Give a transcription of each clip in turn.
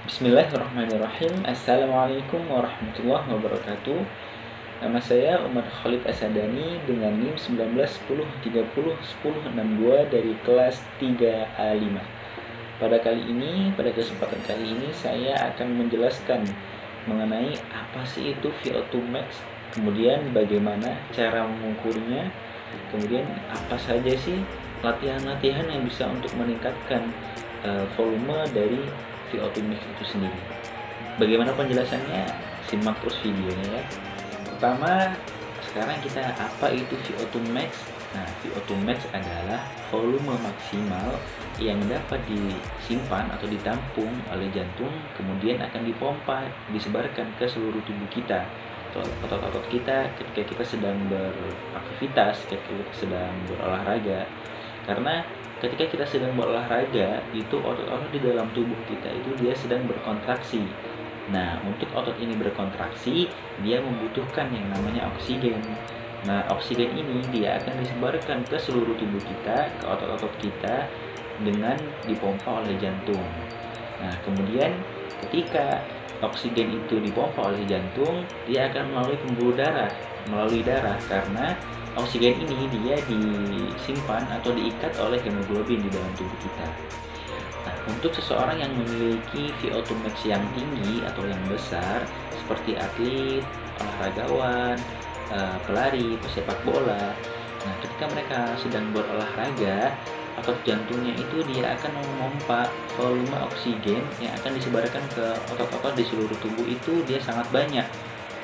Bismillahirrahmanirrahim. Assalamualaikum warahmatullahi wabarakatuh. Nama saya Umar Khalid Asadani dengan NIM 1910301062 dari kelas 3A5. Pada kesempatan kali ini saya akan menjelaskan mengenai apa sih itu VO2 max, kemudian bagaimana cara mengukurnya, kemudian apa saja sih latihan-latihan yang bisa untuk meningkatkan volume dari VO2 max itu sendiri. Bagaimana penjelasannya? Simak terus videonya ya. Pertama, sekarang kita apa itu VO2 max? Nah, VO2 max adalah volume maksimal yang dapat disimpan atau ditampung oleh jantung, kemudian akan dipompa, disebarkan ke seluruh tubuh kita, otot-otot kita ketika kita sedang beraktivitas, ketika kita sedang berolahraga. Karena ketika kita sedang berolahraga, itu otot-otot di dalam tubuh kita itu dia sedang berkontraksi. Nah, untuk otot ini berkontraksi, dia membutuhkan yang namanya oksigen. Nah, oksigen ini dia akan disebarkan ke seluruh tubuh kita, ke otot-otot kita dengan dipompa oleh jantung. Nah, kemudian ketika oksigen itu dipompa oleh jantung, dia akan melalui darah karena oksigen ini dia disimpan atau diikat oleh hemoglobin di dalam tubuh kita. Nah, untuk seseorang yang memiliki VO2 max yang tinggi atau yang besar, seperti atlet, olahragawan, pelari, pesepak bola, nah ketika mereka sedang berolahraga, otot jantungnya itu dia akan memompa volume oksigen yang akan disebarkan ke otot-otot di seluruh tubuh itu dia sangat banyak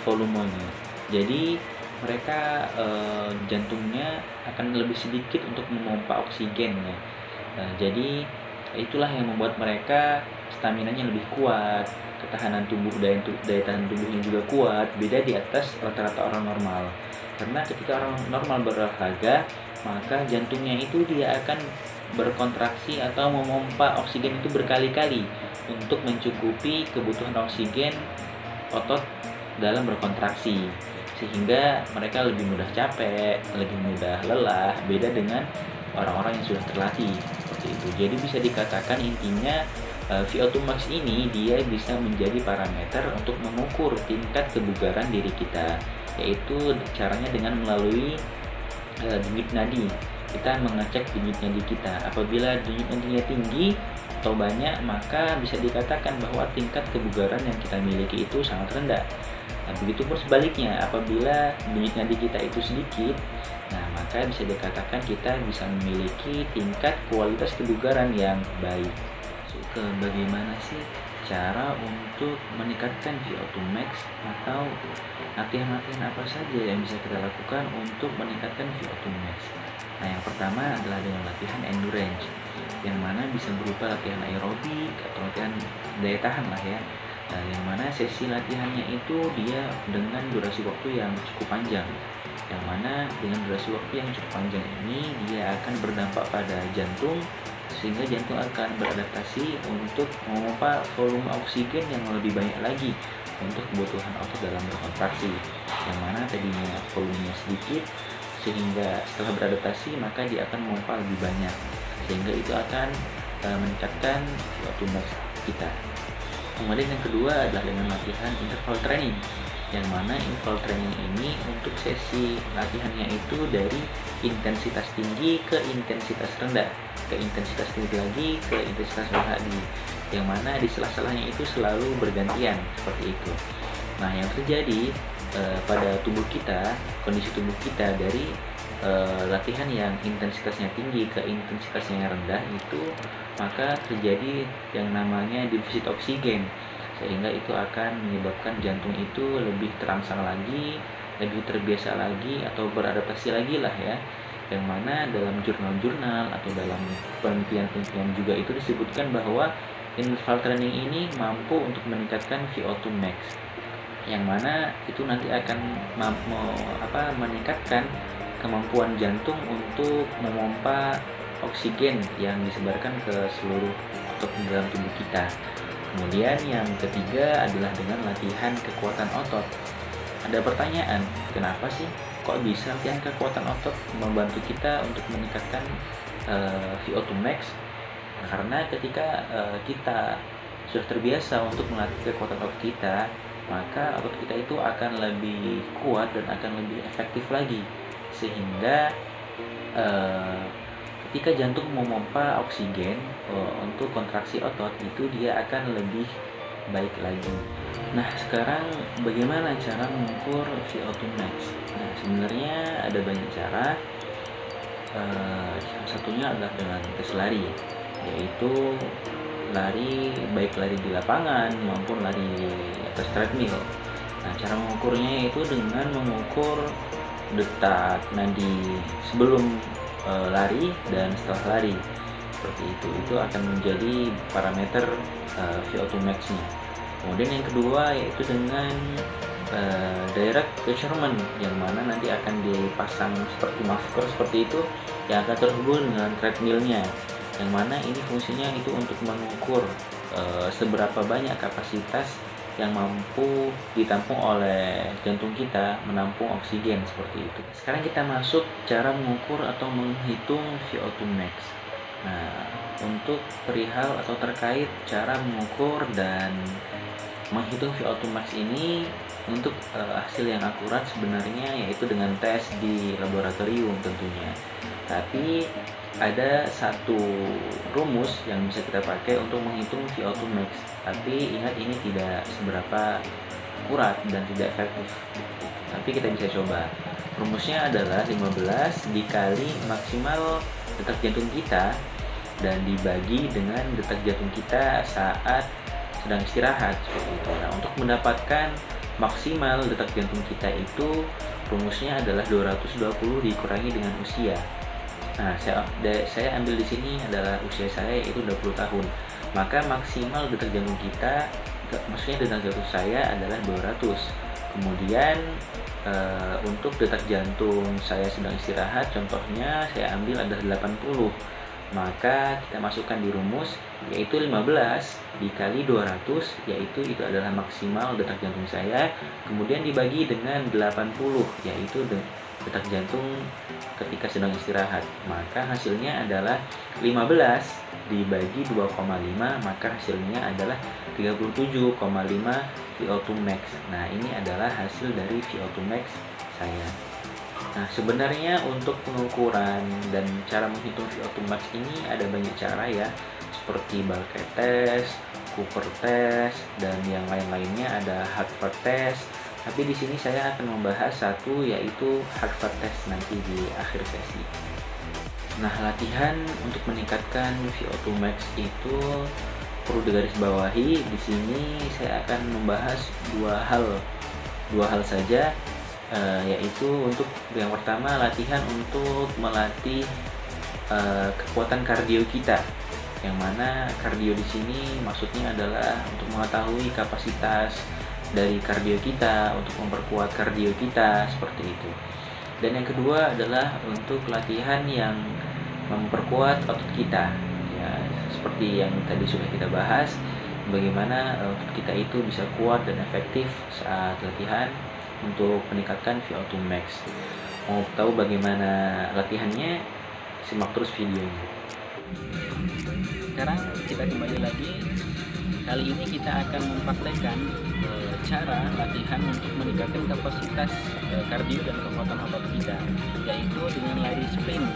volumenya. Jadi mereka jantungnya akan lebih sedikit untuk memompa oksigennya. Jadi itulah yang membuat mereka staminanya lebih kuat, ketahanan tubuh, daya tahan tubuhnya juga kuat, beda di atas rata-rata orang normal. Karena ketika orang normal berolahraga, maka jantungnya itu dia akan berkontraksi atau memompa oksigen itu berkali-kali untuk mencukupi kebutuhan oksigen otot dalam berkontraksi, sehingga mereka lebih mudah capek, lebih mudah lelah, beda dengan orang-orang yang sudah terlatih seperti itu. Jadi bisa dikatakan intinya VO2 max ini dia bisa menjadi parameter untuk mengukur tingkat kebugaran diri kita, yaitu caranya dengan melalui denyut nadi. Kita mengecek denyut nadi kita. Apabila denyut nadinya tinggi atau banyak, maka bisa dikatakan bahwa tingkat kebugaran yang kita miliki itu sangat rendah. Nah, begitu pun sebaliknya, apabila denyut nadi kita itu sedikit, nah maka bisa dikatakan kita bisa memiliki tingkat kualitas kebugaran yang baik. Ke bagaimana sih cara untuk meningkatkan VO2 max atau latihan-latihan apa saja yang bisa kita lakukan untuk meningkatkan VO2 max. Nah, yang pertama adalah dengan latihan endurance, yang mana bisa berupa latihan aerobik atau latihan daya tahan lah ya. Nah, yang mana sesi latihannya itu dia dengan durasi waktu yang cukup panjang, yang mana dengan durasi waktu yang cukup panjang ini dia akan berdampak pada jantung, sehingga jantung akan beradaptasi untuk memompa volume oksigen yang lebih banyak lagi untuk kebutuhan otot dalam berkontraksi, yang mana tadinya volumenya sedikit, sehingga setelah beradaptasi maka dia akan memompa lebih banyak, sehingga itu akan meningkatkan VO2 max kita. Kemudian yang kedua adalah dengan latihan interval training, yang mana interval training ini untuk sesi latihannya itu dari intensitas tinggi ke intensitas rendah, ke intensitas tinggi lagi ke intensitas rendah lagi, yang mana di sela-selanya itu selalu bergantian seperti itu. Nah, yang terjadi pada tubuh kita, kondisi tubuh kita dari latihan yang intensitasnya tinggi ke intensitasnya yang rendah itu, maka terjadi yang namanya defisit oksigen, sehingga itu akan menyebabkan jantung itu lebih terangsang lagi, lebih terbiasa lagi atau beradaptasi lagi lah ya, yang mana dalam jurnal-jurnal atau dalam penelitian-penelitian juga itu disebutkan bahwa interval training ini mampu untuk meningkatkan VO2 max, yang mana itu nanti akan meningkatkan kemampuan jantung untuk memompa oksigen yang disebarkan ke seluruh otot dalam tubuh kita. Kemudian yang ketiga adalah dengan latihan kekuatan otot. Ada pertanyaan, kenapa sih kok bisa latihan kekuatan otot membantu kita untuk meningkatkan VO2 max? Karena ketika kita sudah terbiasa untuk melatih kekuatan otot kita, maka otot kita itu akan lebih kuat dan akan lebih efektif lagi, sehingga ketika jantung memompa oksigen untuk kontraksi otot itu dia akan lebih baik lagi. Nah, sekarang bagaimana cara mengukur VO2 max? Nah, sebenarnya ada banyak cara. Salah satunya adalah dengan tes lari, yaitu baik lari di lapangan maupun lari di atas treadmill. Nah, cara mengukurnya itu dengan mengukur detak nadi sebelum lari dan setelah lari. Seperti itu akan menjadi parameter VO2 max-nya. Kemudian yang kedua yaitu dengan direct measurement, yang mana nanti akan dipasang seperti masker seperti itu yang akan terhubung dengan treadmill-nya, yang mana ini fungsinya itu untuk mengukur seberapa banyak kapasitas yang mampu ditampung oleh jantung kita menampung oksigen seperti itu. Sekarang kita masuk cara mengukur atau menghitung VO2 max. Nah, untuk perihal atau terkait cara mengukur dan menghitung VO2 max ini, untuk hasil yang akurat sebenarnya yaitu dengan tes di laboratorium tentunya. Tapi ada satu rumus yang bisa kita pakai untuk menghitung VO2 max. Tapi ingat, ini tidak seberapa akurat dan tidak efektif. Tapi kita bisa coba. Rumusnya adalah 15 dikali maksimal detak jantung kita dan dibagi dengan detak jantung kita saat sedang istirahat seperti itu. Nah, untuk mendapatkan maksimal detak jantung kita itu rumusnya adalah 220 dikurangi dengan usia. Nah, saya ambil di sini adalah usia saya yaitu 20 tahun. Maka maksimal detak jantung kita, maksudnya detak jantung saya adalah 200. Kemudian untuk detak jantung saya sedang istirahat, contohnya saya ambil adalah 80. Maka kita masukkan di rumus yaitu 15 dikali 200, yaitu itu adalah maksimal detak jantung saya, kemudian dibagi dengan 80, yaitu detak jantung ketika sedang istirahat. Maka hasilnya adalah 15 dibagi 2,5, maka hasilnya adalah 37,5 VO2 max. Nah, ini adalah hasil dari VO2 max saya. Nah, sebenarnya untuk pengukuran dan cara menghitung VO2 max ini ada banyak cara ya, seperti Balket test, Cooper test, dan yang lain-lainnya, ada Harvard test. Tapi di sini saya akan membahas satu, yaitu Harvard test nanti di akhir sesi. Nah, latihan untuk meningkatkan VO2 max itu perlu digarisbawahi. Di sini saya akan membahas dua hal saja. Yaitu untuk yang pertama, latihan untuk melatih kekuatan kardio kita, yang mana kardio di sini maksudnya adalah untuk mengetahui kapasitas dari kardio kita, untuk memperkuat kardio kita seperti itu. Dan yang kedua adalah untuk latihan yang memperkuat otot kita, ya, seperti yang tadi sudah kita bahas, bagaimana otot kita itu bisa kuat dan efektif saat latihan untuk meningkatkan VO2 max. Mau tahu bagaimana latihannya? Simak terus videonya. Sekarang kita kembali lagi. Kali ini kita akan mempraktekkan cara latihan untuk meningkatkan kapasitas kardio dan kekuatan otot kita, yaitu dengan lari sprint,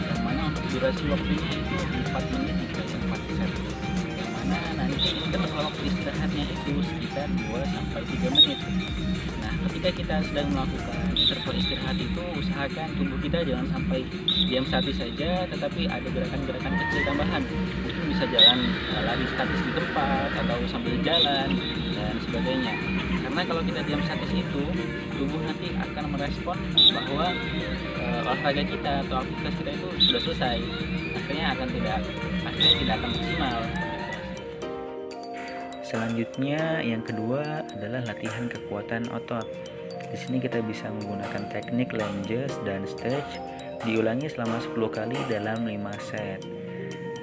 yang mana untuk durasi waktunya itu 4 menit dikali 4 set, yang mana nanti interval waktu istirahatnya itu sekitar 2-3 menit. Nah, ketika kita sedang melakukan interval istirahat itu, usahakan tubuh kita jangan sampai diam statis saja, tetapi ada gerakan-gerakan kecil tambahan. Mungkin bisa jalan lari statis di tempat, atau sambil jalan, dan sebagainya. Karena kalau kita diam statis itu, tubuh nanti akan merespon bahwa olahraga kita atau aktivitas kita itu sudah selesai. Akhirnya tidak akan maksimal. Selanjutnya, yang kedua adalah latihan kekuatan otot. Di sini kita bisa menggunakan teknik lunges dan stretch, diulangi selama 10 kali dalam 5 set.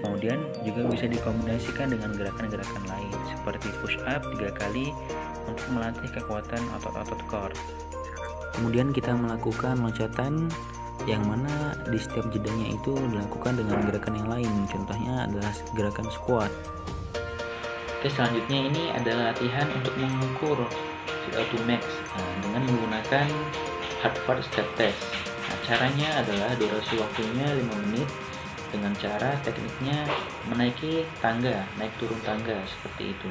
Kemudian juga bisa dikombinasikan dengan gerakan-gerakan lain seperti push up 3 kali untuk melatih kekuatan otot-otot core. Kemudian kita melakukan loncatan, yang mana di setiap jedanya itu dilakukan dengan gerakan yang lain. Contohnya adalah gerakan squat. Oke, selanjutnya ini adalah latihan untuk mengukur VO2 max dengan menggunakan Harvard Step Test. Nah, caranya adalah durasi waktunya 5 menit dengan cara tekniknya menaiki tangga, naik turun tangga seperti itu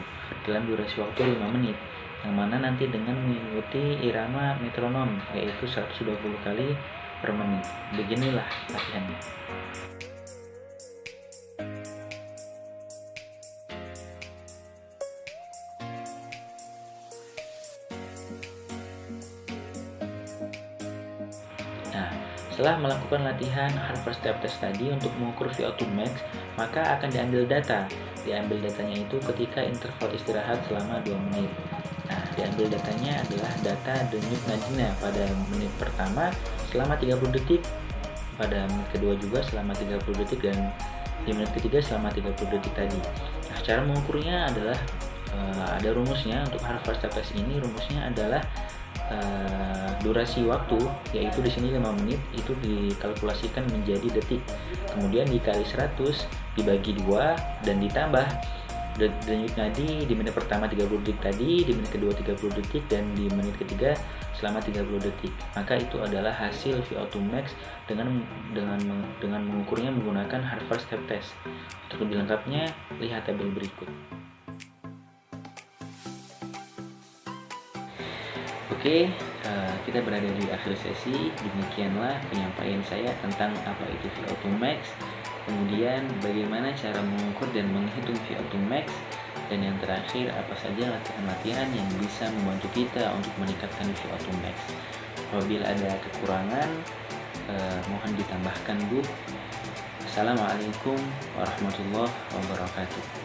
dalam durasi waktu 5 menit, yang mana nanti dengan mengikuti irama metronom yaitu 120 kali per menit. Beginilah latihannya. Nah, setelah melakukan latihan Harvard Step Test tadi untuk mengukur VO2 max, maka akan diambil data. Diambil datanya itu ketika interval istirahat selama 2 menit. Nah, diambil datanya adalah data denyut nadina pada menit pertama selama 30 detik, pada menit kedua juga selama 30 detik, dan di menit ketiga selama 30 detik tadi. Nah, cara mengukurnya adalah ada rumusnya. Untuk Harvard Step Test ini rumusnya adalah durasi waktu, yaitu di sini 5 menit itu dikalkulasikan menjadi detik, kemudian dikali 100 dibagi 2 dan ditambah denyut nadi di menit pertama 30 detik tadi, di menit kedua 30 detik, dan di menit ketiga selama 30 detik. Maka itu adalah hasil VO2 max dengan mengukurnya menggunakan Harvard Step Test. Untuk lebih lengkapnya, lihat tabel berikut. Oke, kita berada di akhir sesi. Demikianlah penyampaian saya tentang apa itu VO2 max, kemudian bagaimana cara mengukur dan menghitung VO2 max, dan yang terakhir apa saja latihan-latihan yang bisa membantu kita untuk meningkatkan VO2 max. Apabila ada kekurangan, mohon ditambahkan, Bu. Assalamualaikum warahmatullahi wabarakatuh.